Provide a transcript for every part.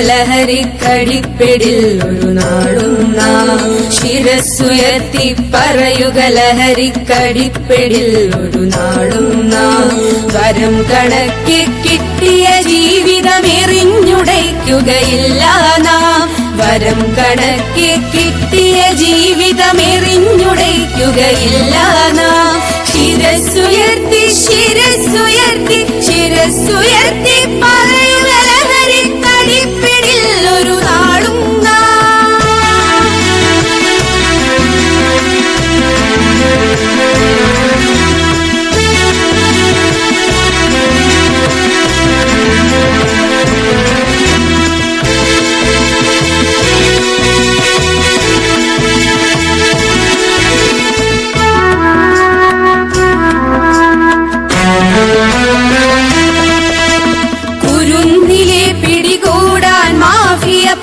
ലഹരിക്കടിപ്പിടിൽ ഒരു നാളും നാം ശിരസ്സുയർത്തി പറയുക ലഹരിക്കടിപ്പിടിൽ ഒരു നാളും നാം വരം കണക്കി കിട്ടിയ ജീവിതമെറിഞ്ഞുടയ്ക്കുകയില്ല നാം വരം കണക്കി കിട്ടിയ ജീവിതമെറിഞ്ഞുടയ്ക്കുകയില്ല നാം ശിരസ്സുയർത്തി ശിരസ്സുയർത്തി ശിരസ്സുയർത്തി പറയുക ലഹരിക്കടിപ്പിടിൽ ഒരു നാളും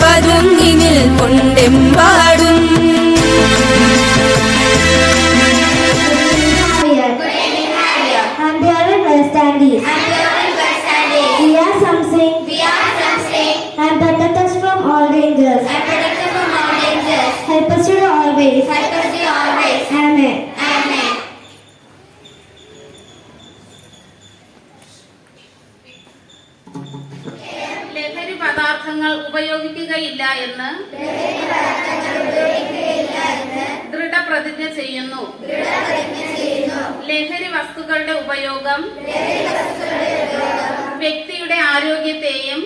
പതുങ്ങിനിൽ കൊണ്ടെമ്പാടും ലഹരി പദാർത്ഥങ്ങൾ ഉപയോഗിക്കുകയില്ല എന്ന് ദൃഢപ്രതിജ്ഞ ചെയ്യുന്നു. ലഹരി വസ്തുക്കളുടെ ഉപയോഗം വ്യക്തിയുടെ ആരോഗ്യത്തെയും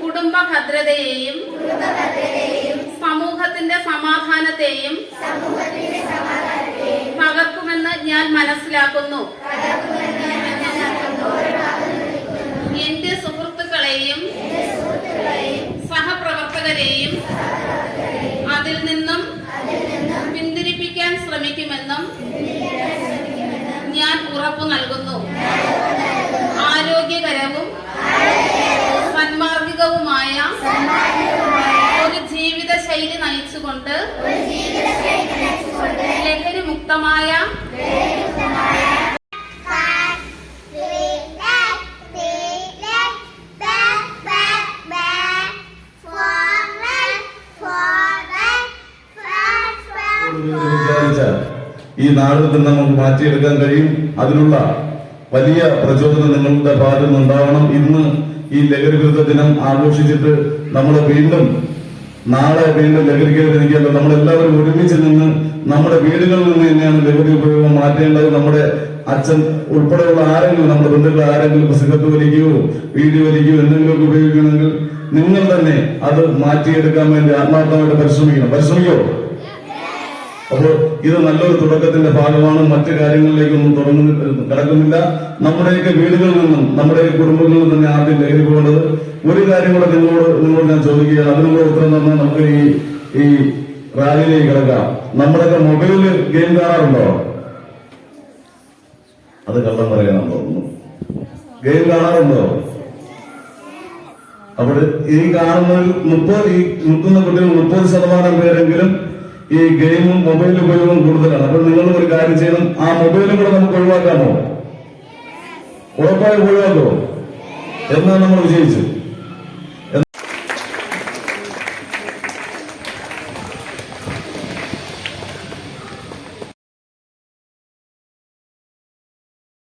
കുടുംബ ഭദ്രതയെയും സമൂഹത്തിന്റെ സമാധാനത്തെയും തകർക്കുമെന്ന് ഞാൻ മനസ്സിലാക്കുന്നു. എന്റെ സുഹൃത്തുക്കളെയും സഹപ്രവർത്തകരെയും അതിൽ നിന്നും പിന്തിരിപ്പിക്കാൻ ശ്രമിക്കുമെന്നും ഞാൻ ഉറപ്പു നൽകുന്നു. ആരോഗ്യകരവും സന്മാർഗികവുമായ ഒരു ജീവിത ശൈലി നയിച്ചുകൊണ്ട് ലഹരി മുക്തമായ ഈ നാടിൽ നിന്ന് നമുക്ക് മാറ്റിയെടുക്കാൻ കഴിയും. അതിനുള്ള വലിയ പ്രചോദനം നിങ്ങളുടെ ഭാഗത്തു നിന്നുണ്ടാവണം. ഇന്ന് ഈ ലഹരി വിരുദ്ധ ദിനം ആഘോഷിച്ചിട്ട് നമ്മൾ നാളെ വീണ്ടും ലഹരിക്കെതിരെ നിൽക്കുമ്പോൾ നമ്മളെല്ലാവരും ഒരുമിച്ച് നിന്ന് നമ്മുടെ വീടുകളിൽ നിന്ന് തന്നെയാണ് ലഹരി ഉപയോഗം മാറ്റേണ്ടത്. നമ്മുടെ അച്ഛൻ ഉൾപ്പെടെയുള്ള ആരെങ്കിലും നമ്മുടെ ബന്ധുക്കൾ ആരെങ്കിലും സിഗരറ്റ് വലിക്കുകയോ വീഡിയോ വലിക്കുകയോ എന്തെങ്കിലുമൊക്കെ ഉപയോഗിക്കണമെങ്കിൽ നിങ്ങൾ തന്നെ അത് മാറ്റിയെടുക്കാൻ വേണ്ടി ആത്മാർത്ഥമായിട്ട് പരിശ്രമിക്കോ. അപ്പോൾ ഇത് നല്ലൊരു തുടക്കത്തിന്റെ ഭാഗമാണ്. മറ്റു കാര്യങ്ങളിലേക്കൊന്നും കടക്കുന്നില്ല. നമ്മുടെയൊക്കെ വീടുകളിൽ നിന്നും നമ്മുടെ കുടുംബങ്ങളിൽ തന്നെ ആദ്യം ലഹരി പോകേണ്ടത്. ഒരു കാര്യം കൂടെ നിങ്ങളോട് ഞാൻ ചോദിക്കുകയാണ്. അതിനുള്ള ഉത്തരം തന്നെ നമുക്ക് ഈ റാലിയിലേക്ക് കിടക്കാം. നമ്മുടെയൊക്കെ മൊബൈലിൽ ഗെയിം കാണാറുണ്ടോ? അത് കള്ളം പറയാനാണ് തോന്നുന്നു. ഗെയിം കാണാറുണ്ടോ? അപ്പോൾ ഈ കാണുന്നതിൽ നിൽക്കുന്ന കുട്ടികൾ 30% പേരെങ്കിലും ഈ ഗെയിമും മൊബൈൽ ഉപയോഗവും കൂടുതലാണ്. അപ്പോൾ നിങ്ങൾ ഒരു കാര്യം ചെയ്യണം. ആ മൊബൈലും കൂടെ നമുക്ക് ഒഴിവാക്കാമോ? ഉറപ്പായും ഒഴിവാക്കോ? എന്നാൽ നമ്മൾ വിജയിച്ചു.